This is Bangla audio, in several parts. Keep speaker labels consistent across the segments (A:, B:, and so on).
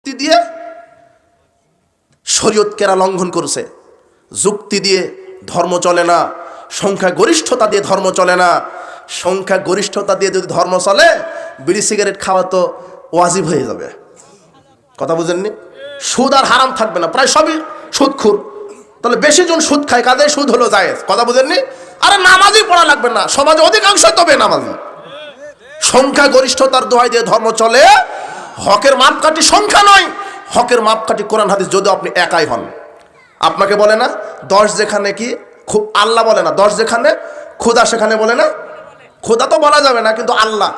A: যুক্তি দিয়ে শরীয়ত কেরা লঙ্ঘন করছে। যুক্তি দিয়ে ধর্ম চলে না, সংখ্যা গরিষ্ঠতা দিয়ে ধর্ম চলে না। সংখ্যা গরিষ্ঠতা দিয়ে যদি ধর্ম চলে, বিড়ি সিগারেট খাওয়া তো ওয়াজিব হয়ে যাবে। কথা বুঝেননি? সুদ আর হারাম থাকবে না, প্রায় সবই সুদখোর। তাহলে বেশি জন সুদ খায়, কাজে সুদ হলো জায়েজ। কথা বুঝেননি? আরে নামাজই পড়া লাগবে না, সমাজে অধিকাংশ তবে নামাজি। সংখ্যা গরিষ্ঠতার দোহাই দিয়ে ধর্ম চলে। হকের মাপকাঠি সংখ্যা নয়, হকের মাপকাঠি কোরআন হাদিস। যদি আপনি একাই হন, আপনাকে বলে না 10 যেখানে কি আল্লাহ বলে না, 10 যেখানে খোদা সেখানে বলে না। খোদা তো বলা যাবে না, কিন্তু আল্লাহ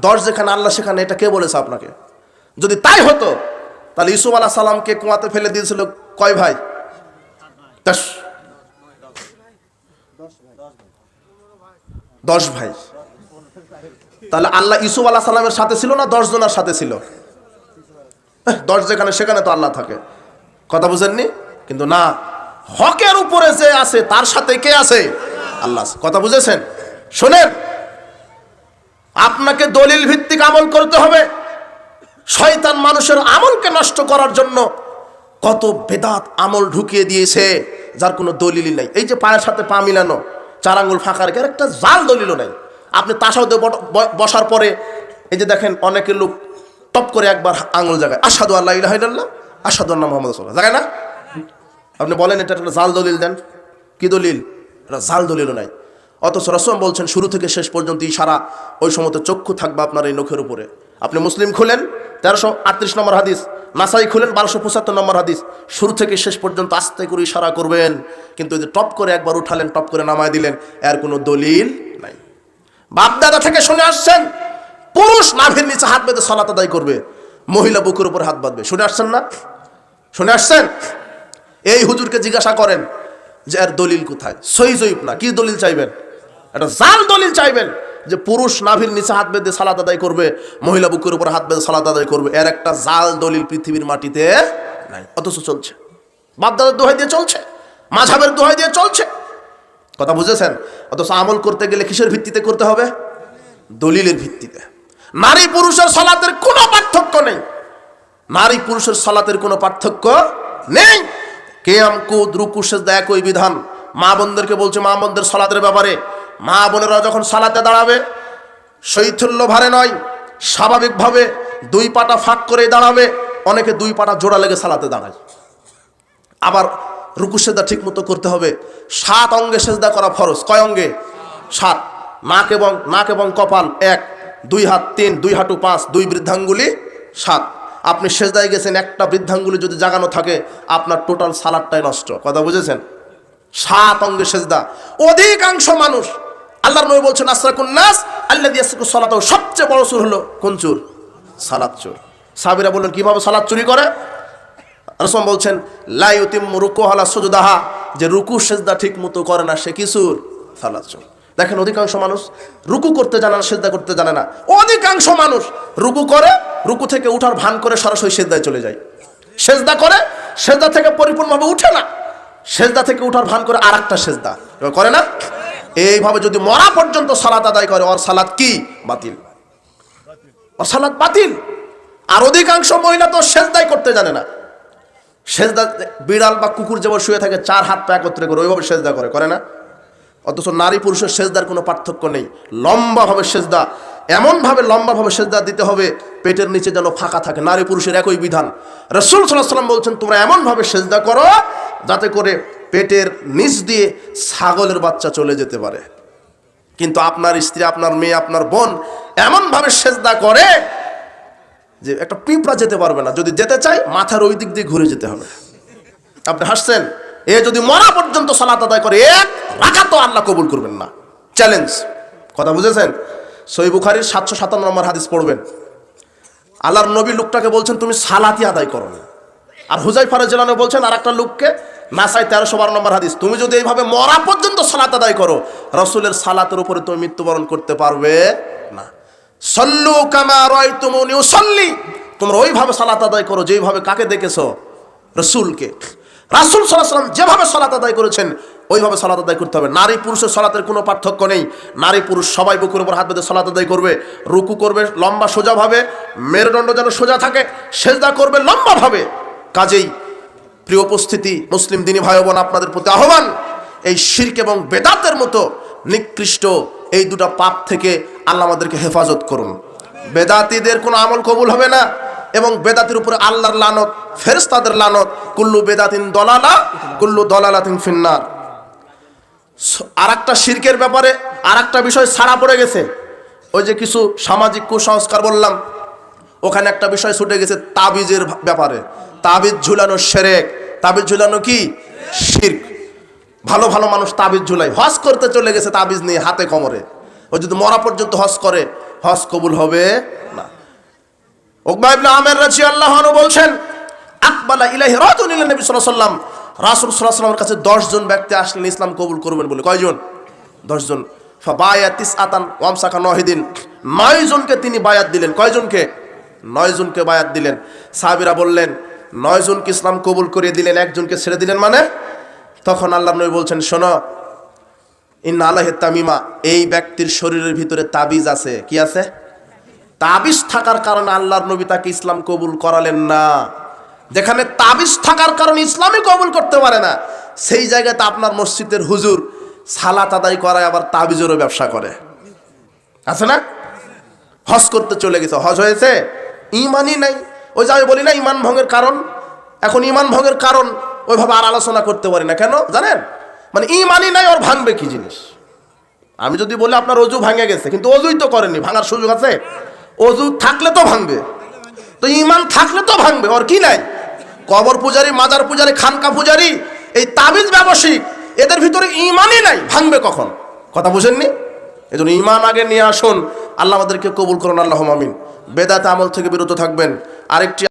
A: 10 যেখানে আল্লাহ সেখানে, এটা কে বলেছে আপনাকে? যদি তাই হতো তাহলে ইউসুফ আলাইহিস সালামকে কুয়াতে ফেলে দিয়েছিল কয় ভাই? 10 ভাই। তাহলে আল্লাহ ইউসুফ আলাইহিস সালামের সাথে ছিল না 10 জনের সাথে ছিল? 10 যেখানে সেখানে তো আল্লাহ থাকে। কথা বুঝেননি? কিন্তু না, হকের উপরে যে আছে তার সাথে কে আছে? আল্লাহ। কথা বুঝেছেন? শোনেন, আপনাকে দলিল ভিত্তিক আমল করতে হবে। শয়তান মানুষের আমলকে নষ্ট করার জন্য কত বেদাত আমল ঢুকিয়ে দিয়েছে যার কোনো দলিলই নাই। এই যে পায়ের সাথে পা মিলানো, 4 আঙ্গুল ফাঁকা রেখে, একটা জাল দলিলও নাই। আপনি তাসাউদে বসার পরে এই যে দেখেন অনেকের লোক টপ করে একবার আঙ্গুল জায়গায় আশহাদু আল্লা ইলাহা ইল্লাল্লাহ আশহাদু আন্না মুহাম্মাদুর রাসূলুল্লাহ জায়গায় না? আপনি বলেন এটা একটা জাল দলিল দেন। কি দলিল? এটা জাল দলিলও নাই। অথচ রাসূল বলছেন শুরু থেকে শেষ পর্যন্ত ইশারা, ওই সময় চক্ষু থাকবে আপনার এই নখের উপরে। আপনি মুসলিম খুলেন 1338 নম্বর হাদিস, নাসাই খুলেন 1275 নম্বর হাদিস, শুরু থেকে শেষ পর্যন্ত আস্তে করে ইশারা করবেন। কিন্তু যদি টপ করে একবার উঠালেন, টপ করে নামায় দিলেন, এর কোনো দলিল নাই। বাপদাদা থেকে শুনে আসছেন পুরুষ নাভির নিচে হাত বেঁধে সালাত আদায় করবে, মহিলা বুকের উপর হাত বাঁধবে। শুনে আসছেন না? শুনে আসছেন? এই হুজুরকে জিজ্ঞাসা করেন যে এর দলিল কোথায়? সহি জয়ীফ না, কি দলিল চাইবেন? একটা জাল দলিল চাইবেন যে পুরুষ নাভির নিচে হাত বেঁধে সালাত আদায় করবে, মহিলা বুকের উপর হাত বেঁধে সালাত আদায় করবে। এর একটা জাল দলিল পৃথিবীর মাটিতে নাই, অথচ চলছে। বাপদাদার দোহাই দিয়ে চলছে, মাযহাবের দোহাই দিয়ে চলছে। কথা বুঝেছেন? অথচ আমল করতে গেলে কিসের ভিত্তিতে করতে হবে? দলিলের ভিত্তিতে। নারী পুরুষের সালাতের কোনো পার্থক্য নেই। নারী পুরুষের সালাতের কোনো পার্থক্য নেই। কিয়াম কুদ রুকু সিজদা একই বিধান। মা বোনদেরকে বলছে, মা বোনদের সালাতের ব্যাপারে, মা বোনেরা যখন সালাতে দাঁড়াবে শৈথল্য ভারে নয়, স্বাভাবিকভাবে 2 পাটা ফাঁক করে দাঁড়াবে। অনেকে 2 পাটা জোড়া লেগে সালাতে দাঁড়ায়। আবার রুকু সিজদা ঠিক মতো করতে হবে। 7 অঙ্গে সিজদা করা ফরজ। কয় অঙ্গে? 7। নাক এবং কপাল 1, 2 হাত 3, 2 হাঁটু 5, 2 বৃদ্ধাঙ্গুলি 7। আপনি সিজদায় গেছেন, একটা বৃদ্ধাঙ্গুলি যদি জাগানো থাকে আপনার টোটাল সালাদটাই নষ্ট। কথা বুঝেছেন? 7 অঙ্গে সিজদা। অধিকাংশ মানুষ, আল্লাহর নবী বলছেন আসরাকুন নাস আল্লাযী ইয়াসরিকু সালাতাহু, সবচেয়ে বড় চোর হলো কোন চোর? সালাত চোর। সাহাবীরা বললেন কিভাবে সালাত চুরি করে? রাসূল বলছেন লা ইউতিম্মু রুকুহা ওয়া সুজুদাহা, যে রুকু সিজদা ঠিক মতো করে না সে কি চোর? সালাত চোর। দেখেন অধিকাংশ মানুষ রুকু করতে জানে না, সিজদা করতে জানে না। অধিকাংশ মানুষ রুকু করে, রুকু থেকে উঠার ভান করে সরাসরি সিজদায় চলে যায়। সিজদা করে, সিজদা থেকে পরিপূর্ণভাবে উঠে না, সিজদা থেকে উঠার ভান করে আরেকটা সিজদা করে না। এইভাবে যদি মরা পর্যন্ত সালাত আদায় করে, ওর সালাত কি? বাতিল। ওর সালাত বাতিল। আর অধিকাংশ মহিলা তো সিজদাই করতে জানে না। সিজদা বিড়াল বা কুকুর যেমন শুয়ে থাকে 4 হাত পা একত্রে করে, ওইভাবে সিজদা করে না? অথচ নারী পুরুষের সিজদার কোনো পার্থক্য নেই। লম্বাভাবে সিজদা, এমনভাবে লম্বাভাবে সিজদা দিতে হবে পেটের নিচে যেন ফাঁকা থাকে। নারী পুরুষের একই বিধান। রাসূল সাল্লাল্লাহু আলাইহি ওয়াসাল্লাম বলছেন তোমরা এমনভাবে সিজদা করো যাতে করে পেটের নিচ দিয়ে ছাগলের বাচ্চা চলে যেতে পারে। কিন্তু আপনার স্ত্রী, আপনার মেয়ে, আপনার বোন এমনভাবে সিজদা করে যে একটা পিঁপড়া যেতে পারবে না। যদি যেতে চায় মাথার ওই দিক দিয়ে ঘুরে যেতে হবে। আপনি হাসছেন? এ যদি মরা পর্যন্ত সালাত আদায় করে 1 রাকাতও আল্লাহ কবুল করবেন না। চ্যালেঞ্জ। কথা বুঝেছেন? সহিহ বুখারীর 757 নম্বর হাদিস পড়বেন। আল্লাহর নবী লোকটাকে বলছেন তুমি সালাতই আদায় করো না। আর হুযায়ফা রাদিয়াল্লাহু আনহু বলছেন আরেকটা লোককে, নাসাই 1312 নম্বর হাদিস, তুমি যদি এইভাবে মরা পর্যন্ত সালাত আদায় করো, রাসূলের সালাতের উপরে তুমি মৃত্যুবরণ করতে পারবে না। সল্লু কামা রাআইতুমুনি উসাল্লি, তোমরা ওইভাবে সালাত আদায় করো যেইভাবে কাকে দেখেছো? রাসূলকে। রাসূল সাল্লাল্লাহু আলাইহি ওয়াসাল্লাম যেভাবে সালাত আদায় করেছেন ওইভাবে সালাত আদায় করতে হবে। নারী পুরুষের সালাতের কোনো পার্থক্য নেই। নারী পুরুষ সবাই বুকের উপর হাত বেঁধে সালাত আদায় করবে, রুকু করবে লম্বা সোজাভাবে, মেরুদণ্ড যেন সোজা থাকে, সেজদা করবে লম্বাভাবে। কাজেই প্রিয় উপস্থিতি, মুসলিম দিনী ভাই বোন, আপনাদের প্রতি আহ্বান, এই শিরক এবং বেদাতের মতো নিকৃষ্ট এই দুটো পাপ থেকে আল্লাহ আমাদেরকে হেফাজত করুন। বেদাতীদের কোনো আমল কবুল হবে না, এবং বেদাতির উপরে আল্লাহর লানত, ফেরেশতাদের লানত। কুল্লু বেদাতিন দলালা, কুল্লু দলালাতিন ফিন্নার। আর একটা শিরকের ব্যাপারে আর একটা বিষয় ছাড়া পড়ে গেছে। ওই যে কিছু সামাজিক কুসংস্কার বললাম, ওখানে একটা বিষয় ছুটে গেছে তাবিজের ব্যাপারে। তাবিজ ঝুলানো শিরক। তাবিজ ঝুলানো কি? শিরক। ভালো ভালো মানুষ তাবিজ ঝুলাই, হজ করতে চলে গেছে তাবিজ নিয়ে হাতে কোমরে। ও যদি মরা পর্যন্ত হজ করে, হজ কবুল হবে না। উকবা ইবনে আমের রাদিয়াল্লাহু আনহু বলছেন, আকবালা ইলাইহি রাজুলুন ইলা নবী সাল্লাল্লাহু আলাইহি ওয়াসাল্লাম, রাসূল সাল্লাল্লাহু আলাইহি ওয়াসাল্লামের কাছে 10 জন ব্যক্তি আসলেন ইসলাম কবুল করবেন বলে। কয়জন? 10 জন। ফাবায়া তিসআতান ওয়ামসাকা 9 দিন, 9 জনকে তিনি বায়াত দিলেন। কয়জনকে? 9 জনকে বায়াত দিলেন। সাহাবীরা বললেন, 9 জনকে ইসলাম কবুল করে দিলেন, একজনকে ছেড়ে দিলেন মানে? তখন আল্লাহর নবী বলছেন, শোনো, ইন্না আলাইহি তামিমা, এই ব্যক্তির শরীরের ভিতরে তাবিজ আছে। কি আছে? তাবিজ থাকার কারণে আল্লাহর নবী তাকে ইসলাম কবুল করালেন না। যেখানে তাবিজ থাকার কারণে ইসলামই কবুল করতে পারে না, সেই জায়গাতে আপনার মসজিদের হুজুর সালাত আদায় করায় আবার তাবিজেরও ব্যবসা করে, আছে না? হজ করতে চলে গেছে, হজ হয়েছে, ইমানই নাই। ওই যে আমি বলি না ইমান ভঙ্গের কারণ, এখন ইমান ভঙ্গের কারণ ওইভাবে আর আলোচনা করতে পারি না। কেন জানেন? মানে ইমানই নাই, ওর ভাঙবে কি জিনিস? আমি যদি বলি আপনার অজু ভাঙে গেছে, কিন্তু অজুই তো করেনি, ভাঙার সুযোগ আছে? অজু থাকলে তো ভাঙবে, তো ইমান থাকলে তো ভাঙবে, ওর কি নাই? কবর পূজারী, মাজার পূজারী, খানকা পূজারী, এই তাবিজ ব্যবসায়িক, এদের ভিতরে ইমানই নাই, ভাঙবে কখন? কথা বুঝেননি? এই জন্য ইমান আগে নিয়ে আসুন। আল্লাহ আমাদেরকে কবুল করুন, আল্লাহুম্মা আমিন। বেদাত আমল থেকে বিরত থাকবেন। আরেকটি